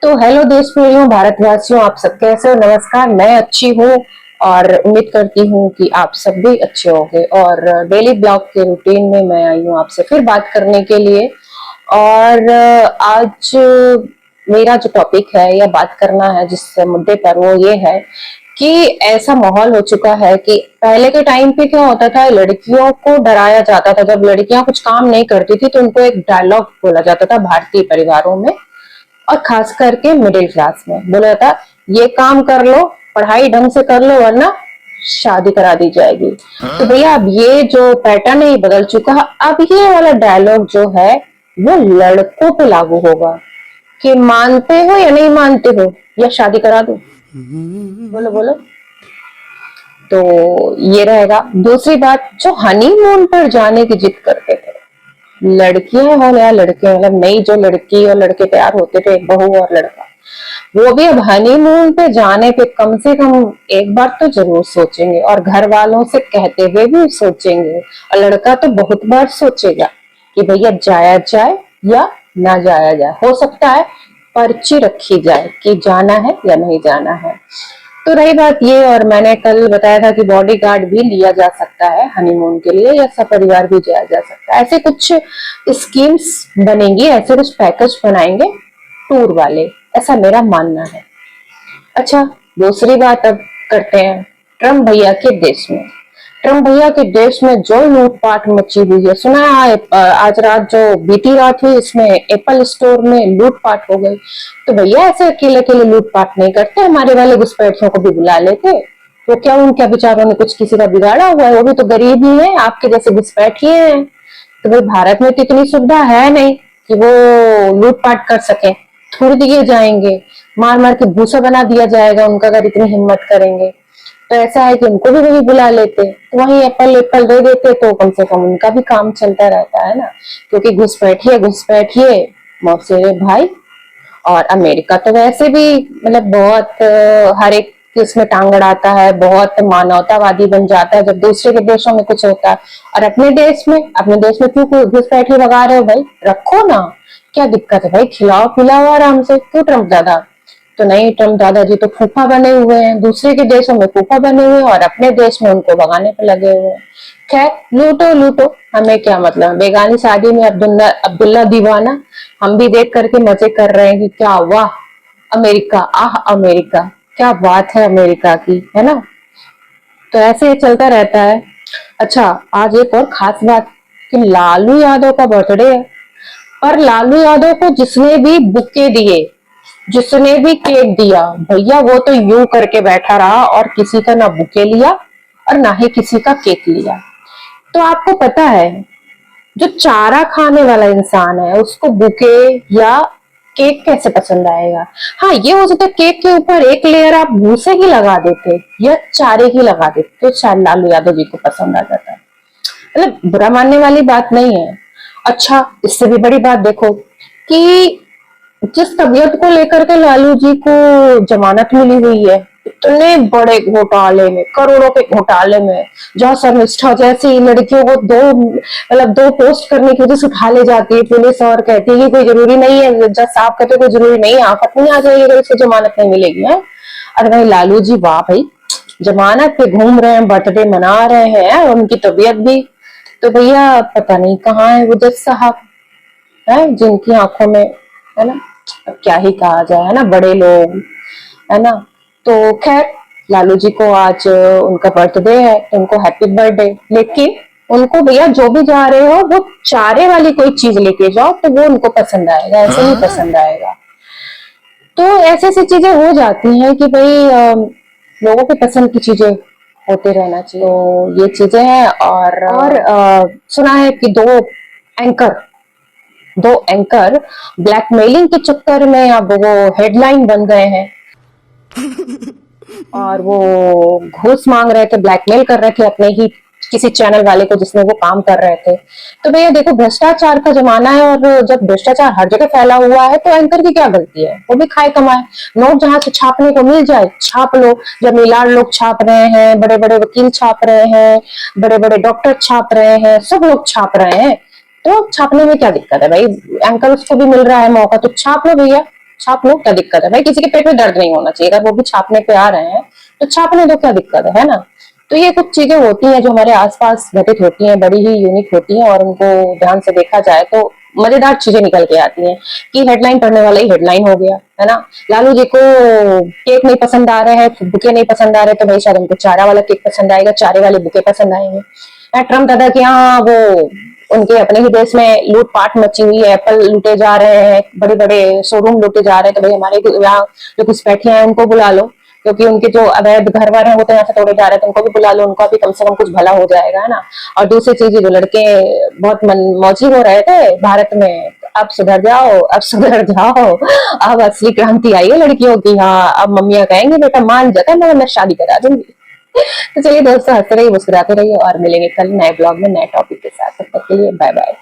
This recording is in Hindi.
तो हेलो देश प्रेमियों, भारतवासियों, आप सब कैसे हो? नमस्कार, मैं अच्छी हूँ और उम्मीद करती हूँ कि आप सब भी अच्छे होंगे। और डेली ब्लॉग के रूटीन में मैं आई हूँ आपसे फिर बात करने के लिए। और आज मेरा जो टॉपिक है या बात करना है जिस मुद्दे पर, वो ये है कि ऐसा माहौल हो चुका है कि पहले के टाइम पे क्या होता था, लड़कियों को डराया जाता था। जब लड़कियां कुछ काम नहीं करती थी तो उनको एक डायलॉग बोला जाता था भारतीय परिवारों में, और खास करके मिडिल क्लास में बोला था, ये काम कर लो, पढ़ाई ढंग से कर लो, वरना शादी करा दी जाएगी। तो भैया अब ये जो पैटर्न है ये बदल चुका है। अब ये वाला डायलॉग जो है वो लड़कों पे लागू होगा कि मानते हो या नहीं मानते हो, या शादी करा दो, बोलो बोलो। तो ये रहेगा। दूसरी बात, जो हनीमून पर जाने की जिद करते थे, लड़कियां हो या लड़के, मतलब नई जो लड़की और लड़के तैयार होते थे, बहू और लड़का, वो भी अब हनीमून पे जाने पे कम से कम एक बार तो जरूर सोचेंगे, और घर वालों से कहते हुए भी सोचेंगे। और लड़का तो बहुत बार सोचेगा कि भैया जाया जाए या ना जाया जाए। हो सकता है पर्ची रखी जाए कि जाना है या नहीं जाना है। तो रही बात ये, और मैंने कल बताया था कि बॉडीगार्ड भी लिया जा सकता है हनीमून के लिए, या सपरिवार भी जाया जा सकता है। ऐसे कुछ स्कीम्स बनेंगी, ऐसे कुछ पैकेज बनाएंगे टूर वाले, ऐसा मेरा मानना है। अच्छा, दूसरी बात अब करते हैं ट्रम्प भैया के देश में। ट्रम्प भैया के देश में जो लूटपाट मची हुई है, सुना है आज रात जो बीती रात हुई, इसमें एप्पल स्टोर में लूटपाट हो गई। तो भैया ऐसे अकेले अकेले लूटपाट नहीं करते, हमारे वाले घुसपैठियों को भी बुला लेते। वो क्या, उनके बेचारों ने कुछ किसी का बिगाड़ा हुआ है? वो भी तो गरीब ही है, आपके जैसे घुसपैठिए हैं। तो भाई भारत में तो इतनी सुविधा है नहीं कि वो लूटपाट कर सके। थोड़ी दिए जाएंगे, मार मार के भूसा बना दिया जाएगा उनका, अगर इतनी हिम्मत करेंगे। तो ऐसा है कि उनको भी वही बुला लेते, तो वही एप्पल एप्पल दे देते, तो कम से कम उनका भी काम चलता रहता है ना। क्योंकि घुसपैठिए घुसपैठिए मौसेरे भाई। और अमेरिका तो वैसे भी मतलब बहुत हर एक इसमें टांग अड़ाता है, बहुत मानवतावादी बन जाता है जब दूसरे के देशों में कुछ होता है। और अपने देश में क्यों घुसपैठिए भगा रहे हो भाई? रखो ना, क्या दिक्कत है भाई? खिलाओ पिलाओ आराम से, क्यों ट्रम्प दादा? तो नहीं, ट्रम्प दादाजी तो फूफा बने हुए हैं, दूसरे के देशों में फूफा बने हुए हैं और अपने देश में उनको भगाने पे लगे हुए हैं। खैर, लूटो लूटो, हमें क्या मतलब। बेगानी शादी में अब्दुल्ला अब्दुल्ला दीवाना, हम भी देख करके मजे कर रहे हैं कि क्या वाह अमेरिका, आह अमेरिका, क्या बात है अमेरिका की, है ना। तो ऐसे ही चलता रहता है। अच्छा, आज एक और खास बात कि लालू यादव का बर्थडे है। पर लालू यादव को जिसने भी बुके दिए, जिसने भी केक दिया, भैया वो तो यूं करके बैठा रहा और किसी का ना बुके लिया और ना ही किसी का केक लिया। तो आपको पता है, जो चारा खाने वाला इंसान है उसको बुके या केक कैसे पसंद आएगा? हाँ, ये हो सकता है केक के ऊपर एक लेयर आप भूसे की लगा देते या चारे की लगा देते, तो शायद लालू यादव जी को पसंद आ जाता है। मतलब बुरा मानने वाली बात नहीं है। अच्छा, इससे भी बड़ी बात देखो कि जिस तबीयत को लेकर के लालू जी को जमानत मिली हुई है, इतने बड़े घोटाले में, करोड़ों के घोटाले में, जहाँ शर्मिष्ठा जैसी लड़कियों को दो पोस्ट करने की वजह से उठा ले जाती है पुलिस और कहती है कि कोई जरूरी नहीं है, जज साहब कहते कोई जरूरी नहीं है, आफत नहीं आ जाएगी अगर इसको जमानत नहीं मिलेगी है। अरे भाई लालू जी, वाह भाई, जमानत पे घूम रहे हैं, बर्थडे मना रहे हैं और उनकी तबीयत भी। तो भैया पता नहीं कहाँ है वो जज साहब, है जिनकी आंखों में, है ना, अब क्या ही कहा जाए, है ना, बड़े लोग, है ना। तो खैर, लालू जी को आज उनका बर्थडे है तो उनको हैप्पी बर्थडे। लेकिन उनको भैया जो भी जा रहे हो वो चारे वाली कोई चीज लेके जाओ तो वो उनको पसंद आएगा, ऐसे नहीं पसंद आएगा। तो ऐसी ऐसी चीजें हो जाती हैं कि भाई लोगों के पसंद की चीजें होते रहना चाहिए। तो ये चीजें हैं। और सुना है कि एंकर दो एंकर ब्लैकमेलिंग के चक्कर में अब वो हेडलाइन बन गए हैं, और वो घूस मांग रहे थे, ब्लैकमेल कर रहे थे अपने ही किसी चैनल वाले को जिसमें वो काम कर रहे थे। तो भैया देखो, भ्रष्टाचार का जमाना है, और जब भ्रष्टाचार हर जगह फैला हुआ है तो एंकर की क्या गलती है? वो भी खाए कमाए। नोट जहां से छापने को मिल जाए छाप लो। जब मिलाड़ लोग छाप रहे हैं, बड़े बड़े वकील छाप रहे हैं, बड़े बड़े डॉक्टर छाप रहे हैं, सब लोग छाप रहे हैं, तो छापने में क्या दिक्कत है भाई? एंकर उसको भी मिल रहा है मौका, तो छाप लो भैया। छाप लो, क्या दिक्कत है भाई? किसी के पेट में दर्द नहीं होना चाहिए, अगर वो भी छापने पे आ रहे हैं तो छापने दो, क्या दिक्कत है ना? तो ये कुछ चीजें होती हैं जो हमारे आसपास घटित होती हैं, बड़ी ही यूनिक होती हैं, और उनको ध्यान से देखा जाए तो मजेदार चीजें निकल के आती हैं कि हेडलाइन पढ़ने वाला ही हेडलाइन हो गया, है ना? लालू जी को केक नहीं पसंद आ रहे हैं, बुके नहीं पसंद आ रहे, तो भाई शायद उनको चारा वाला केक पसंद आएगा, चारे वाले बुके पसंद आएंगे। ट्रम्प दादा के यहाँ वो उनके अपने ही देश में लूटपाट मची हुई है, एप्पल लूटे जा रहे हैं, बड़े बड़े शोरूम लूटे जा रहे हैं, तो भाई हमारे यहाँ जो घुसपैठियां हैं उनको बुला लो, क्योंकि उनके जो अवैध घर वार हैं वो तो यहाँ से तोड़े जा रहे हैं, तो उनको भी बुला लो, उनका भी कम से कम कुछ भला हो जाएगा, है ना? और दूसरी चीज, जो लड़के बहुत मनमौजी हो रहे थे भारत में, अब सुधर जाओ, अब सुधर जाओ, अब असली क्रांति आई है लड़कियों की। हाँ, अब मम्मियां कहेंगी बेटा मान जाता, मैं शादी करा दूंगी। तो चलिए दोस्तों, हंसते रहिए, मुस्कुराते रहिए, और मिलेंगे कल नए ब्लॉग में नए टॉपिक के साथ। तब तक के लिए बाय बाय।